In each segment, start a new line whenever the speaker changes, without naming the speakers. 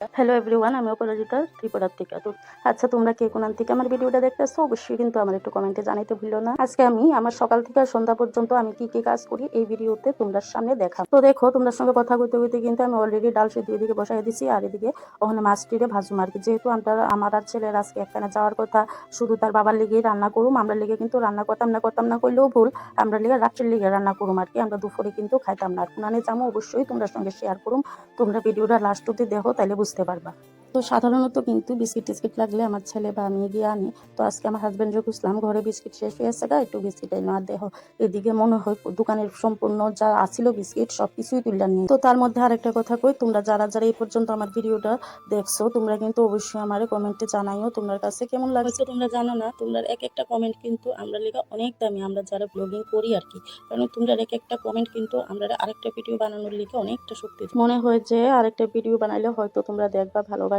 Hello everyone, আমি অপরাজিতা ত্রিপুরার থেকে। তো আচ্ছা, তোমরা কে কোন থেকে আমার ভিডিওটা দেখতেছো অবশ্যই কিন্তু আমার একটু কমেন্টে জানাইতে ভুলো না। আজকে আমি আমার সকাল থেকে সন্ধ্যা পর্যন্ত আমি কি কি কাজ করি এই ভিডিওতে তোমরা সামনে দেখা। তো দেখো, তোমরা সঙ্গে কথা কইতে কইতে কিন্তু আমি অলরেডি ডাল সিদ্ধ এদিকে বসাই দিছি, আর এদিকে ওখানে মাছটিরে ভাজুম আর কি। যেহেতু আমার আর ছেলের আজকে একখানে যাওয়ার কথা, শুধু তার বাবার লিগেই রান্না করুম। আমরা লিগে কিন্তু রান্না করতাম না করলেও ভুল, আমরা লিগে রাত্রের লিগে রান্না করুম আর কি। আমরা দুপুরে কিন্তু খাইতাম না। আর কোনানে যাবো অবশ্যই তোমরা সঙ্গে শেয়ার করুম। তোমরা ভিডিওটা লাস্ট অব্দি দেখো, তাইলে বুঝতে পারবা। তো সাধারণত কিন্তু বিস্কিট টিস্কিট লাগলে আমার ছেলে বা আমি গিয়ে আনি। তো আজকে আমার হাজবেন্ডকে খুঁজলাম, ঘরে বিস্কিট শেষ হয়ে গেছে, একটু বিস্কিট এনে। আর দেখো, এদিকে মনে হয় দোকানের সম্পূর্ণ যা আছিল বিস্কিট সবকিছুই তুলে নিয়ে। তো তার মধ্যে আরেকটা কথা কই, তোমরা যারা যারা এই পর্যন্ত আমার ভিডিওটা দেখছো তোমরা কিন্তু অবশ্যই আমার কমেন্টে জানাইও তোমার কাছে কেমন লাগছে। তোমরা জানো না, তোমরা এক একটা কমেন্ট কিন্তু আমরা লেখা অনেক দামি, আমরা যারা ব্লগিং করি আর কি। কারণ তোমরা এক একটা কমেন্ট কিন্তু আমরা আরেকটা ভিডিও বানানোর লিখে অনেকটা শক্তি মনে হয় যে আরেকটা ভিডিও বানাইলে হয়তো তোমরা দেখবা, ভালোবাসা।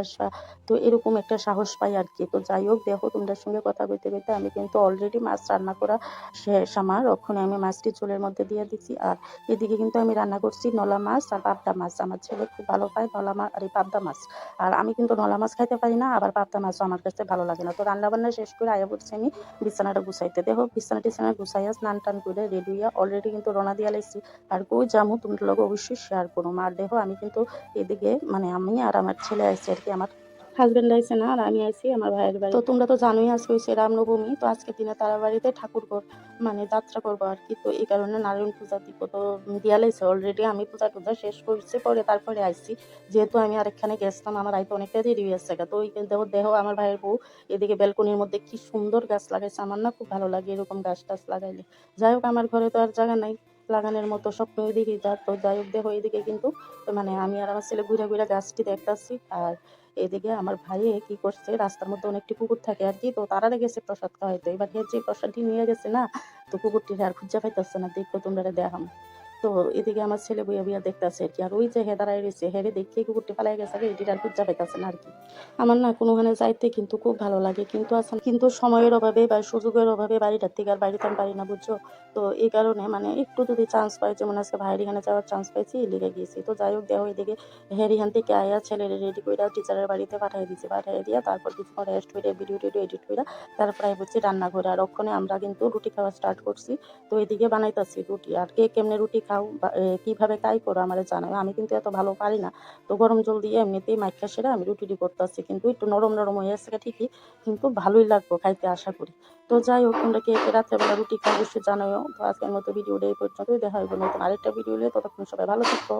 তো এরকম একটা সাহস পাই আর কি। তো যাই হোক, দেখো তোমাদের সঙ্গে কথা কইতে কইতে আমি কিন্তু অলরেডি মাছ রান্না করা শেষ আমার। ওখানে আমি মাছটি চুলের মধ্যে দিয়ে দিচ্ছি। আর এদিকে কিন্তু আমি রান্না করছি নলা মাছ আর পাবদা মাছ। আমার ছেলে খুব ভালো পায় নলা মাছ আর এই পাবদা মাছ। আর আমি কিন্তু নলা মাছ খাইতে পারি না, আবার পাবদা মাছও আমার কাছে ভালো লাগে না। তো রান্না বান্না শেষ করে আয়া পড়ছি আমি বিছানাটা গুছাইতে। দেখো, বিছানা টিছানা গুছাইয়া স্নান টান করে রেডি হইয়া অলরেডি কিন্তু রওনা দিয়া লাইছি। আর কই যামু তোমাদের লগে অবশ্যই শেয়ার করুম। আর দেখো, আমি কিন্তু এদিকে মানে আমি আর আমার ছেলে আইছি আর কি। আমার হাজবেন্ড আইছে না, আর আমি আইছি আমার ভাইয়ের বাড়ি। তো তোমরা তো জানোই আজকে হইছে রামনবমী। তো আজকের দিনে তারা বাড়িতে ঠাকুর মানে যাত্রা করবো আর কি। তো এই কারণে নারায়ণ পূজা দিব। তো দিয়া লাইছে অলরেডি, আমি পূজা টুজা শেষ করছি, পরে তারপরে আইছি। যেহেতু আমি আরেকখানে গেছিলাম, আমার আইতে অনেকটা দেরি হয়েছে। তো ওই দেখো দেখো আমার ভাইয়ের বউ এদিকে ব্যালকনির মধ্যে কি সুন্দর গাছ লাগাইছে। আমার না খুব ভালো লাগে এরকম গাছ টাছ লাগাইলে। যাই হোক, আমার ঘরে তো আর জায়গা নাই লাগানোর মতো, স্বপ্ন ওইদিকে যা। তো যাই হোক, দেখো এদিকে কিন্তু মানে আমি আর আমার ছেলে ঘুরে ঘুরে গাছটি দেখতেছি। আর এদিকে আমার ভাইয়ে কি করছে, রাস্তার মধ্যে অনেকটি কুকুর থাকে আর কি। তো তারা গেছে প্রসাদ খাওয়াইতে। এবার যে প্রসাদটি নিয়ে গেছে না, তো কুকুরটি আর খুঁজে পাইতেছে না। দেখো তোমরা দেখাম। তো এদিকে আমার ছেলে বইয়া বইয়া দেখতেছে আর কি। আর ওই যে হেদারাই রয়েছে, হেরে দেখে কুকুরটি পালাই গেছে, এটি আর খুঁজে পাইতেছে না আর কি। আমার না কোনোখানে যাইতে কিন্তু খুব ভালো লাগে, কিন্তু সময়ের অভাবে বা সুযোগের অভাবে বাড়িটার থেকে আর বাড়িতে আমি পারি না, বুঝছো। তো এই কারণে মানে একটু যদি চান্স পাই, যেমন আজকে ভাইয়ের এখানে যাওয়ার চান্স পাইছি, লিগে গিয়েছি। তো যাই হোক, দেখো এদিকে হেরিহান থেকে আয়া ছেলে রেডি করে টিচারের বাড়িতে পাঠিয়ে দিয়েছি। পাঠিয়ে দিয়া তারপর কিছুক্ষণ রেস্ট করে ভিডিও টিডিও এডিট করে তারপরে বলছি রান্না করে। আর ওখানে আমরা কিন্তু রুটি খাওয়া স্টার্ট করছি। তো এদিকে বানাইতেছি রুটি। আর কে কেমনে রুটি খাও কিভাবে কাই করো আমার জানাও, আমি কিন্তু এত ভালো পারি না। তো গরম জল দিয়ে এমনিতেই মাইখা সেরে আমি রুটি করতেছি, কিন্তু একটু নরম নরম হয়ে আসছে ঠিকই, কিন্তু ভালোই লাগবো খাইতে আশা করি। তো যাই হোক, তোমরা কে রাত্রেবেলা রুটি খাও অবশ্যই জানাও। তো আজকের মতো ভিডিওটা এই পর্যন্তই, দেখা হবে নতুন আরেকটা ভিডিও নিয়ে। ততক্ষণ সবাই ভালো থাকো।